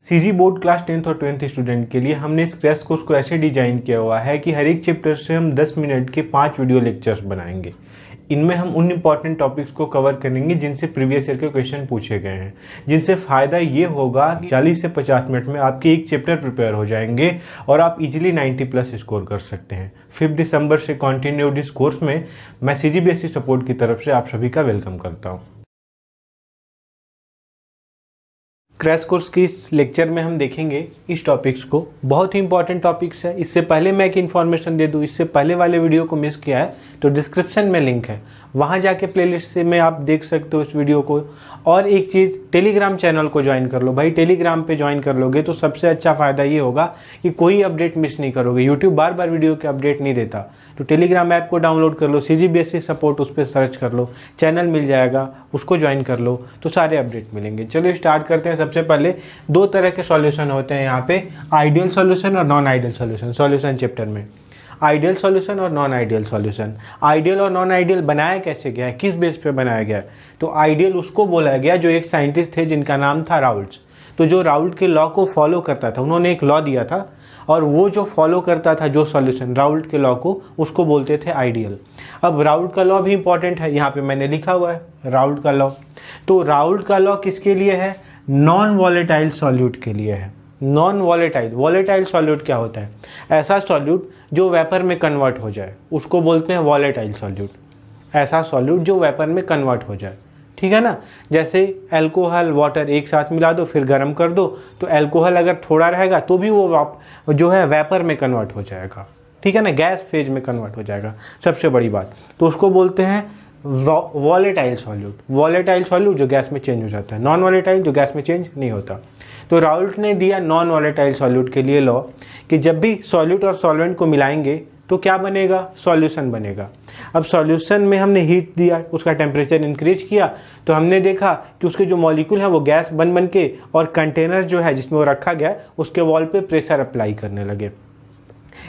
CG board class 10th और 12th student के लिए हमने इस क्रैश कोर्स को ऐसे डिजाइन किया हुआ है कि हर एक चैप्टर से हम 10 मिनट के 5 वीडियो लेक्चर्स बनाएंगे। इनमें हम उन इंपॉर्टेंट टॉपिक्स को कवर करेंगे जिनसे प्रीवियस ईयर के क्वेश्चन पूछे गए हैं, जिनसे फ़ायदा ये होगा कि 40 से 50 मिनट में आपके एक चैप्टर प्रिपेयर हो जाएंगे और आप इजीली 90+ स्कोर कर सकते हैं। 5 दिसंबर से कंटिन्यूड इस कोर्स में मैं सीजीबीएसई सपोर्ट की तरफ से आप सभी का वेलकम करता हूँ। क्रैश कोर्स की इस लेक्चर में हम देखेंगे इस टॉपिक्स को, बहुत ही इंपॉर्टेंट टॉपिक्स है। इससे पहले मैं एक इन्फॉर्मेशन दे दूं, इससे पहले वाले वीडियो को मिस किया है तो डिस्क्रिप्शन में लिंक है, वहां जाके प्लेलिस्ट से में आप देख सकते हो इस वीडियो को। और एक चीज़, टेलीग्राम चैनल को ज्वाइन कर लो भाई। टेलीग्राम पे ज्वाइन कर लोगे तो सबसे अच्छा फ़ायदा ये होगा कि कोई अपडेट मिस नहीं करोगे। यूट्यूब बार बार वीडियो के अपडेट नहीं देता, तो टेलीग्राम ऐप को डाउनलोड कर लो, सीजीबीएसई सपोर्ट उस पर सर्च कर लो, चैनल मिल जाएगा, उसको ज्वाइन कर लो तो सारे अपडेट मिलेंगे। चलो स्टार्ट करते हैं। सबसे पहले दो तरह के सॉल्यूशन होते हैं यहाँ पे, आइडियल सॉल्यूशन और non ideal solution. Solution chapter में आइडियल सॉल्यूशन और नॉन आइडियल सॉल्यूशन। आइडियल और नॉन आइडियल बनाया कैसे गया है, किस बेस पे बनाया गया है? तो आइडियल उसको बोला गया जो एक साइंटिस्ट थे जिनका नाम था राउल्ट। तो जो राउल्ट के लॉ को फॉलो करता था, उन्होंने एक लॉ दिया था और वो जो फॉलो करता था जो सॉल्यूशन राउल्ट के लॉ को, उसको बोलते थे आइडियल। अब राउल्ट का लॉ भी इंपॉर्टेंट है, यहाँ पे मैंने लिखा हुआ है राउल्ट का लॉ। तो राउल्ट का लॉ किसके लिए है? नॉन वॉलेटाइल सॉल्यूट के लिए है। नॉन वॉलेटाइल, वॉलेटाइल सॉल्यूट क्या होता है? ऐसा सॉल्यूट जो वेपर में कन्वर्ट हो जाए, उसको बोलते हैं वॉलेटाइल सॉल्यूट। ऐसा सॉल्यूट जो वेपर में कन्वर्ट हो जाए, ठीक है ना। जैसे अल्कोहल वाटर एक साथ मिला दो फिर गर्म कर दो, तो अल्कोहल अगर थोड़ा रहेगा तो भी वो जो है वेपर में कन्वर्ट हो जाएगा, ठीक है ना, गैस फेज में कन्वर्ट हो जाएगा। सबसे बड़ी बात तो उसको बोलते हैं वॉलेटाइल सॉल्यूट। वॉलेटाइल सॉल्यूट जो गैस में चेंज हो जाता है, नॉन वॉलेटाइल जो गैस में चेंज नहीं होता। तो राउल्ट ने दिया नॉन वॉलेटाइल सॉल्यूट के लिए लॉ कि जब भी सॉल्यूट और सॉल्वेंट को मिलाएंगे तो क्या बनेगा? सॉल्यूशन बनेगा। अब सॉल्यूशन में हमने हीट दिया, उसका टेम्परेचर इंक्रीज किया, तो हमने देखा कि उसके जो मॉलिक्यूल है वो गैस बन के और कंटेनर जो है जिसमें वो रखा गया उसके वॉल पे प्रेशर अप्लाई करने लगे।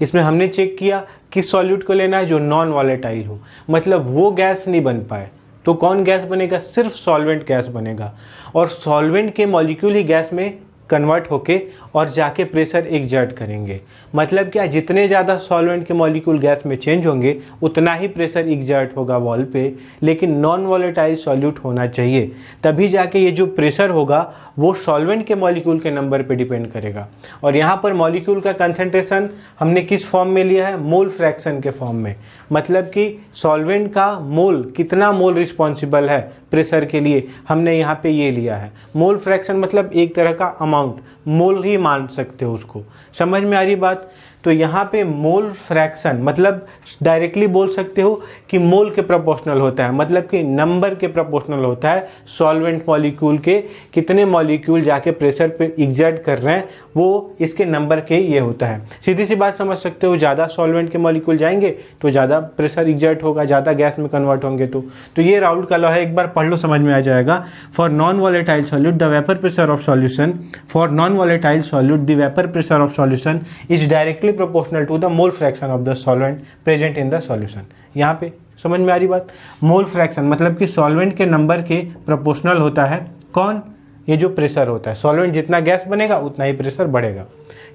इसमें हमने चेक किया किस सॉल्यूट को लेना है, जो नॉन वॉलेटाइल हो, मतलब वो गैस नहीं बन पाए। तो कौन गैस बनेगा? सिर्फ सॉल्वेंट गैस बनेगा। और सॉल्वेंट के मॉलिक्यूल ही गैस में कन्वर्ट होके और जाके प्रेशर एक्सर्ट करेंगे। मतलब क्या? जितने ज़्यादा सॉल्वेंट के मॉलिक्यूल गैस में चेंज होंगे उतना ही प्रेशर एक्सर्ट होगा वॉल पे, लेकिन नॉन वॉलेटाइल सॉल्यूट होना चाहिए, तभी जाके ये जो प्रेशर होगा वो सॉल्वेंट के मॉलिक्यूल के नंबर पे डिपेंड करेगा। और यहाँ पर मॉलिक्यूल का कंसंट्रेशन हमने किस फॉर्म में लिया है? मोल फ्रैक्शन के फॉर्म में। मतलब कि सॉल्वेंट का मोल, कितना मोल रिस्पॉन्सिबल है प्रेशर के लिए, हमने यहाँ पे ये लिया है। मोल फ्रैक्शन मतलब एक तरह का अमाउंट, मोल ही मान सकते हो उसको। समझ में आ रही बात? तो यहाँ पे मोल फ्रैक्शन मतलब डायरेक्टली बोल सकते हो कि मोल के प्रोपोर्शनल होता है, मतलब कि नंबर के प्रोपोर्शनल होता है। सॉल्वेंट मॉलिक्यूल के कितने मॉलिक्यूल जाके प्रेशर पे एक्सर्ट कर रहे हैं वो इसके नंबर के ये होता है। सीधी सी बात समझ सकते हो, ज़्यादा सॉल्वेंट के मॉलिक्यूल जाएंगे तो ज़्यादा प्रेशर एक्सर्ट होगा, ज़्यादा गैस में कन्वर्ट होंगे। तो ये राउल्ट का लॉ है, एक बार पढ़ लो समझ में आ जाएगा। For non volatile solute the vapour pressure of solution, for non volatile solute the vapour pressure of solution is directly proportional to the mole fraction of the solvent present in the solution। यहाँ पे समझ में आ रही बात? Mole fraction मतलब कि solvent के number के प्रोपोर्शनल होता है कौन? ये जो प्रेशर होता है। सॉल्वेंट जितना गैस बनेगा उतना ही प्रेशर बढ़ेगा,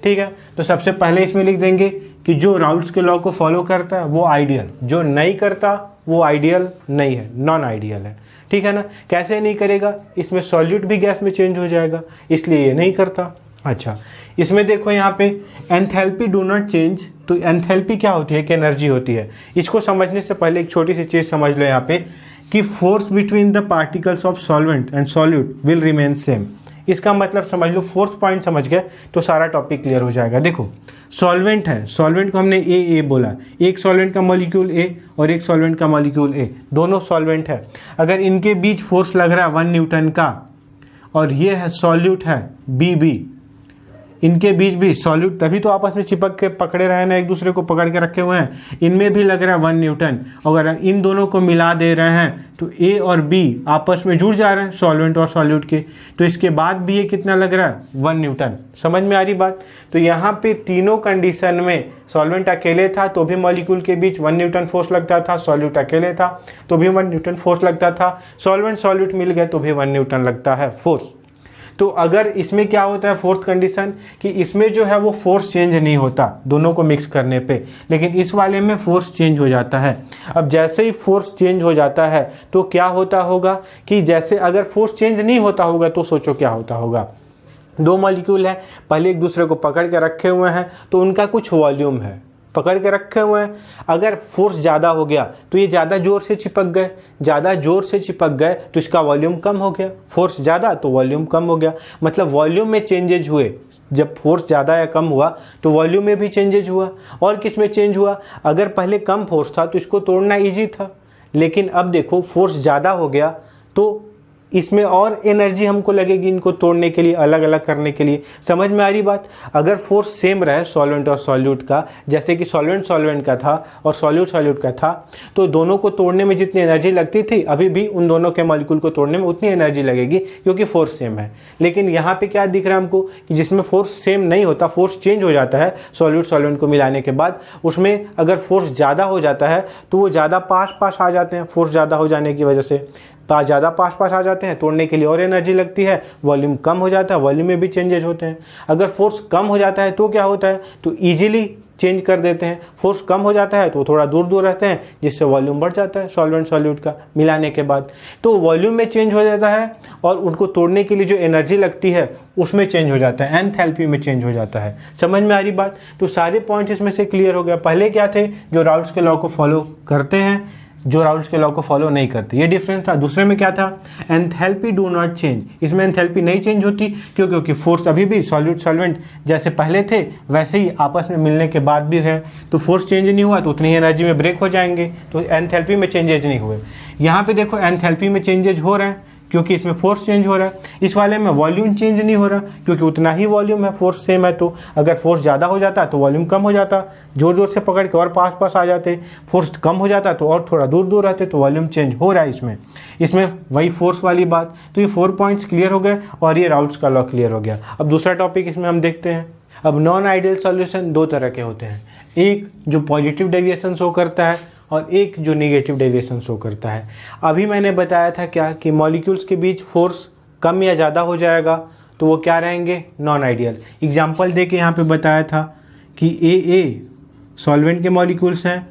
ठीक है। तो सबसे पहले इसमें लिख देंगे कि जो राउल्ट के लॉ को फॉलो करता है वो आइडियल, जो नहीं करता वो आइडियल नहीं है, नॉन आइडियल है, ठीक है ना। कैसे नहीं करेगा? इसमें सॉल्यूट भी गैस में चेंज हो जाएगा, इसलिए ये नहीं करता। अच्छा, इसमें देखो यहाँ पे एंथैल्पी डू नॉट चेंज। तो एंथैल्पी क्या होती है? कि एनर्जी होती है। इसको समझने से पहले एक छोटी सी चीज़ समझ लो यहाँ पे कि force between the particles of solvent and solute will remain same. इसका मतलब समझ लो, फोर्थ पॉइंट समझ गए तो सारा टॉपिक क्लियर हो जाएगा। देखो सॉल्वेंट है, सॉल्वेंट को हमने ए बोला, एक सॉल्वेंट का मॉलिक्यूल ए और एक सॉल्वेंट का मॉलिक्यूल ए, दोनों सॉल्वेंट है। अगर इनके बीच फोर्स लग रहा है 1 न्यूटन का और ये है सॉल्यूट है बी, इनके बीच भी सॉल्यूट, तभी तो आपस में चिपक के पकड़े रहे ना, एक दूसरे को पकड़ के रखे हुए हैं। इनमें भी लग रहा है 1 न्यूटन। अगर इन दोनों को मिला दे रहे हैं तो ए और बी आपस में जुड़ जा रहे हैं, सॉल्वेंट और सॉल्यूट के, तो इसके बाद भी ये कितना लग रहा है? 1 न्यूटन। समझ में आ रही बात? तो यहाँ पे तीनों कंडीशन में सॉल्वेंट अकेले था तो भी मॉलिक्यूल के बीच 1 न्यूटन फोर्स लगता था, सॉल्यूट अकेले था तो भी 1 न्यूटन फोर्स लगता था, सॉल्वेंट सॉल्यूट मिल गए तो भी 1 न्यूटन लगता है फोर्स। तो अगर इसमें क्या होता है फोर्थ कंडीशन कि इसमें जो है वो फोर्स चेंज नहीं होता दोनों को मिक्स करने पे, लेकिन इस वाले में फोर्स चेंज हो जाता है। अब जैसे ही फोर्स चेंज हो जाता है तो क्या होता होगा कि जैसे अगर फोर्स चेंज नहीं होता होगा तो सोचो क्या होता होगा। दो मॉलिक्यूल हैं, पहले एक दूसरे को पकड़ के रखे हुए हैं तो उनका कुछ वॉल्यूम है, पकड़ के रखे हुए हैं। अगर फोर्स ज़्यादा हो गया तो ये ज़्यादा ज़ोर से चिपक गए, ज़्यादा ज़ोर से चिपक गए तो इसका वॉल्यूम कम हो गया। फोर्स ज़्यादा तो वॉल्यूम कम हो गया, मतलब वॉल्यूम में चेंजेज हुए। जब फोर्स ज़्यादा या कम हुआ तो वॉल्यूम में भी चेंजेज हुआ। और किस में चेंज हुआ, अगर पहले कम फोर्स था तो इसको तोड़ना ईजी था, लेकिन अब देखो फोर्स ज़्यादा हो गया तो इसमें और एनर्जी हमको लगेगी इनको तोड़ने के लिए, अलग अलग करने के लिए। समझ में आ रही बात। अगर फोर्स सेम रहे सॉल्वेंट और सॉल्यूट का, जैसे कि सॉल्वेंट का था और सॉल्यूट का था, तो दोनों को तोड़ने में जितनी एनर्जी लगती थी अभी भी उन दोनों के मॉलिक्यूल को तोड़ने में उतनी एनर्जी लगेगी क्योंकि फोर्स सेम है। लेकिन यहाँ पे क्या दिख रहा है हमको कि जिसमें फोर्स सेम नहीं होता, फोर्स चेंज हो जाता है सॉल्वेंट को मिलाने के बाद, उसमें अगर फोर्स ज़्यादा हो जाता है तो वो ज़्यादा पास आ जाते हैं। फोर्स ज़्यादा हो जाने की वजह से ज़्यादा पास आ जाते हैं, तोड़ने के लिए और एनर्जी लगती है। वॉल्यूम कम हो जाता है, वॉल्यूम में भी चेंजेस होते हैं। अगर फोर्स कम हो जाता है तो क्या होता है, तो इजीली चेंज कर देते हैं। फोर्स कम हो जाता है तो थोड़ा दूर रहते हैं, जिससे वॉल्यूम बढ़ जाता है सॉल्यूट का मिलाने के बाद। तो वॉल्यूम में चेंज हो जाता है और उनको तोड़ने के लिए जो एनर्जी लगती है उसमें चेंज हो जाता है, एंथैल्पी में चेंज हो जाता है। समझ में आ रही बात। तो सारे पॉइंट्स इसमें से क्लियर हो गया। पहले क्या थे, जो राउल्स के लॉ को फॉलो करते हैं, जो राउल्स के लॉ को फॉलो नहीं करते, ये डिफरेंस था। दूसरे में क्या था, एंथैल्पी डू नॉट चेंज। इसमें एंथैल्पी नहीं चेंज होती क्योंकि फोर्स अभी भी सॉल्वेंट जैसे पहले थे वैसे ही आपस में मिलने के बाद भी है, तो फोर्स चेंज नहीं हुआ तो उतनी ही एनर्जी में ब्रेक हो जाएंगे, तो एंथैल्पी में चेंजेज नहीं हुए। यहाँ पे देखो एंथैल्पी में चेंजेज हो रहे हैं क्योंकि इसमें फोर्स चेंज हो रहा है। इस वाले में वॉल्यूम चेंज नहीं हो रहा क्योंकि उतना ही वॉल्यूम है, फोर्स सेम है। तो अगर फोर्स ज़्यादा हो जाता तो वॉल्यूम कम हो जाता, जोर से पकड़ के और पास आ जाते। फोर्स कम हो जाता तो और थोड़ा दूर रहते, तो वॉल्यूम चेंज हो रहा है इसमें वही फोर्स वाली बात। तो ये 4 पॉइंट्स क्लियर हो गए और ये राउल्स का लॉ क्लियर हो गया। अब दूसरा टॉपिक इसमें हम देखते हैं। अब नॉन आइडियल सॉल्यूशन 2 तरह के होते हैं, एक जो पॉजिटिव डेविएशन शो करता है और एक जो नेगेटिव डेविएशन शो करता है। अभी मैंने बताया था क्या कि मॉलिक्यूल्स के बीच फोर्स कम या ज़्यादा हो जाएगा तो वो क्या रहेंगे, नॉन आइडियल। एग्जाम्पल दे के यहाँ पे बताया था कि ए सॉल्वेंट के मॉलिक्यूल्स हैं,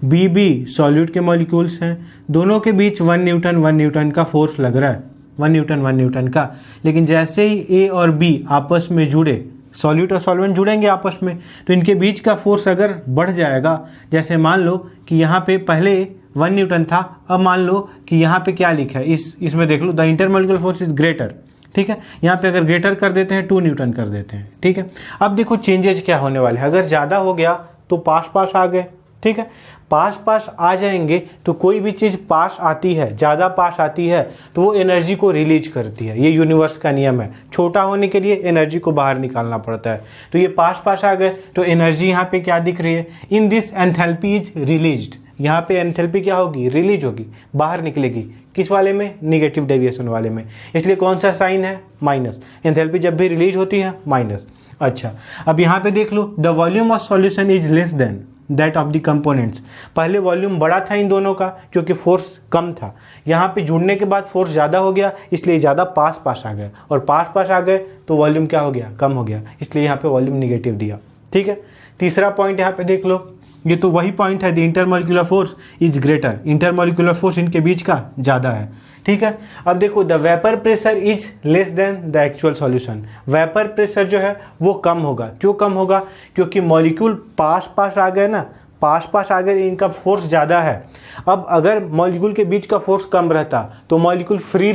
बी सॉल्यूट के मॉलिक्यूल्स हैं, दोनों के बीच 1 न्यूटन का फोर्स लग रहा है, 1 न्यूटन का। लेकिन जैसे ही ए और बी आपस में जुड़े, सॉल्यूट और सॉल्वेंट जुड़ेंगे आपस में, तो इनके बीच का फोर्स अगर बढ़ जाएगा, जैसे मान लो कि यहाँ पे पहले 1 न्यूटन था, अब मान लो कि यहाँ पे क्या लिखा है, इसमें देख लो, the intermolecular force is greater. ठीक है, यहाँ पे अगर ग्रेटर कर देते हैं 2 न्यूटन कर देते हैं। ठीक है, अब देखो चेंजेज क्या होने वाले हैं। अगर ज़्यादा हो गया तो पास आ गए। ठीक है, पास आ जाएंगे तो कोई भी चीज़ पास आती है, ज़्यादा पास आती है तो वो एनर्जी को रिलीज करती है। ये यूनिवर्स का नियम है, छोटा होने के लिए एनर्जी को बाहर निकालना पड़ता है। तो ये पास आ गए तो एनर्जी यहाँ पे क्या दिख रही है, in this enthalpy is released. यहाँ पे एंथैल्पी क्या होगी, रिलीज होगी, बाहर निकलेगी। किस वाले में, निगेटिव डेविएशन वाले में। इसलिए कौन सा साइन है, माइनस। एंथैल्पी जब भी रिलीज होती है माइनस। अच्छा, अब यहाँ पे देख लो, the volume of solution is less than that of the components. पहले वॉल्यूम बड़ा था इन दोनों का क्योंकि फोर्स कम था, यहाँ पे जुड़ने के बाद फोर्स ज़्यादा हो गया इसलिए ज़्यादा पास आ गए, और पास आ गए तो वॉल्यूम क्या हो गया, कम हो गया, इसलिए यहाँ पे वॉल्यूम निगेटिव दिया। ठीक है, तीसरा पॉइंट यहाँ पे देख लो, ये तो वही पॉइंट है, the intermolecular force is greater. Intermolecular force इनके बीच का ज़्यादा है। ठीक है, अब देखो, the vapour pressure is less then the actual solution. Vapour pressure जो है वो कम होगा। क्यों कम होगा, क्योंकि मॉलिक्यूल पास आ गए ना, पास आ गए, इनका फोर्स ज़्यादा है। अब अगर मॉलिक्यूल के बीच का फोर्स कम रहता तो मॉलिक्यूल फ्री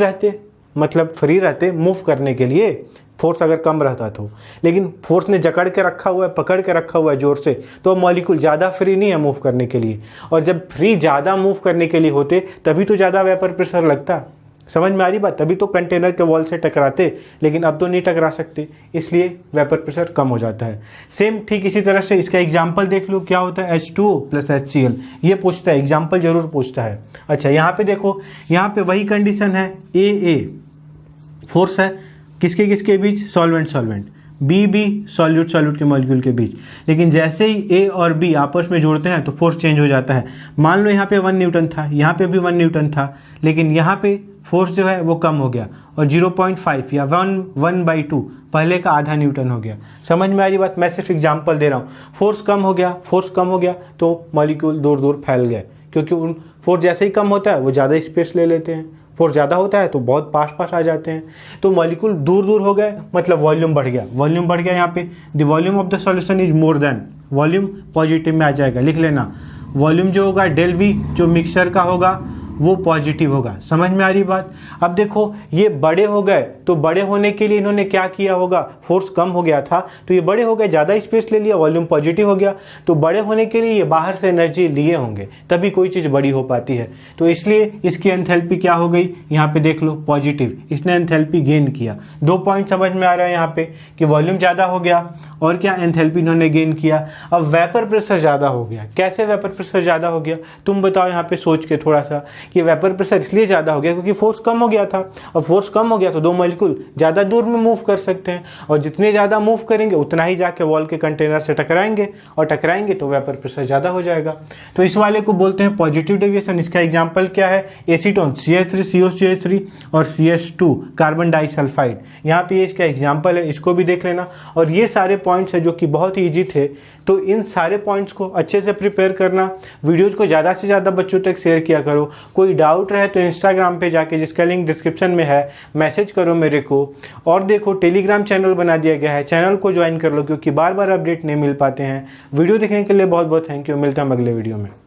रहते मूव करने के लिए, फोर्स अगर कम रहता तो। लेकिन फोर्स ने जकड़ के रखा हुआ है, पकड़ के रखा हुआ है जोर से, तो मॉलिक्यूल ज़्यादा फ्री नहीं है मूव करने के लिए। और जब फ्री ज़्यादा मूव करने के लिए होते तभी तो ज़्यादा वेपर प्रेशर लगता। समझ में आ रही बात, तभी तो कंटेनर के वॉल से टकराते, लेकिन अब तो नहीं टकरा सकते, इसलिए वेपर प्रेशर कम हो जाता है। सेम ठीक इसी तरह से इसका एग्जाम्पल देख लो, क्या होता है, H2O + HCl। ये पूछता है, एग्जाम्पल जरूर पूछता है। अच्छा, यहाँ पे देखो, यहाँ पे वही कंडीशन है, ए फोर्स है किसके बीच, सॉल्वेंट। बी भी सॉल्यूट सॉल्यूट के मॉलिक्यूल के बीच, लेकिन जैसे ही ए और बी आपस में जुड़ते हैं तो फोर्स चेंज हो जाता है। मान लो यहाँ पे 1 न्यूटन था, यहाँ पे भी 1 न्यूटन था, लेकिन यहाँ पे फोर्स जो है वो कम हो गया और 0.5 या 1/2 पहले का आधा न्यूटन हो गया। समझ में आ रही बात? मैं सिर्फ एग्जांपल दे रहा हूँ। फोर्स कम हो गया तो मॉलिक्यूल दूर दूर फैल गए, क्योंकि उन फोर्स जैसे ही कम होता है वो ज़्यादा स्पेस ले लेते हैं, फोर्स ज़्यादा होता है तो बहुत पास आ जाते हैं। तो मॉलिक्यूल दूर दूर हो गए, मतलब वॉल्यूम बढ़ गया। यहाँ पे the volume of the solution is more than, volume positive में आ जाएगा, लिख लेना। वॉल्यूम जो होगा डेल वी, जो मिक्सचर का होगा वो पॉजिटिव होगा। समझ में आ रही बात? अब देखो ये बड़े हो गए, तो बड़े होने के लिए इन्होंने क्या किया होगा, फोर्स कम हो गया था तो ये बड़े हो गए, ज़्यादा स्पेस ले लिया, वॉल्यूम पॉजिटिव हो गया, तो बड़े होने के लिए ये बाहर से एनर्जी लिए होंगे, तभी कोई चीज़ बड़ी हो पाती है। तो इसलिए इसकी एंथैल्पी क्या हो गई, यहाँ पे देख लो पॉजिटिव, इसने एंथैल्पी गेन किया। 2 पॉइंट समझ में आ रहा है यहाँ पे कि वॉल्यूम ज़्यादा हो गया और क्या एंथैल्पी इन्होंने गेन किया। अब वेपर प्रेशर ज़्यादा हो गया। कैसे वेपर प्रेशर ज़्यादा हो गया, तुम बताओ यहाँ पे सोच के थोड़ा सा, कि वेपर प्रेशर इसलिए ज़्यादा हो गया क्योंकि फोर्स कम हो गया था, और फोर्स कम हो गया तो 2 मॉलिक्यूल ज़्यादा दूर में मूव कर सकते हैं, और जितने ज़्यादा मूव करेंगे उतना ही जाके वॉल के कंटेनर से टकराएंगे, और टकराएंगे तो वेपर प्रेशर ज़्यादा हो जाएगा। तो इस वाले को बोलते हैं पॉजिटिव डेविएशन। इसका एग्जाम्पल क्या है, एसीटोन CH3COCH3 और CH2 कार्बन डाइसल्फाइड, यहाँ पे इसका एग्जाम्पल है, इसको भी देख लेना। और ये सारे पॉइंट्स है जो कि बहुत ही ईजी थे, तो इन सारे पॉइंट्स को अच्छे से प्रिपेयर करना, वीडियोज को ज़्यादा से ज़्यादा बच्चों तक शेयर किया करो। कोई डाउट रहे तो इंस्टाग्राम पे जाके, जिसका लिंक डिस्क्रिप्शन में है, मैसेज करो मेरे को। और देखो टेलीग्राम चैनल बना दिया गया है, चैनल को ज्वाइन कर लो, क्योंकि बार बार अपडेट नहीं मिल पाते हैं। वीडियो देखने के लिए बहुत बहुत थैंक यू। मिलता है अगले वीडियो में।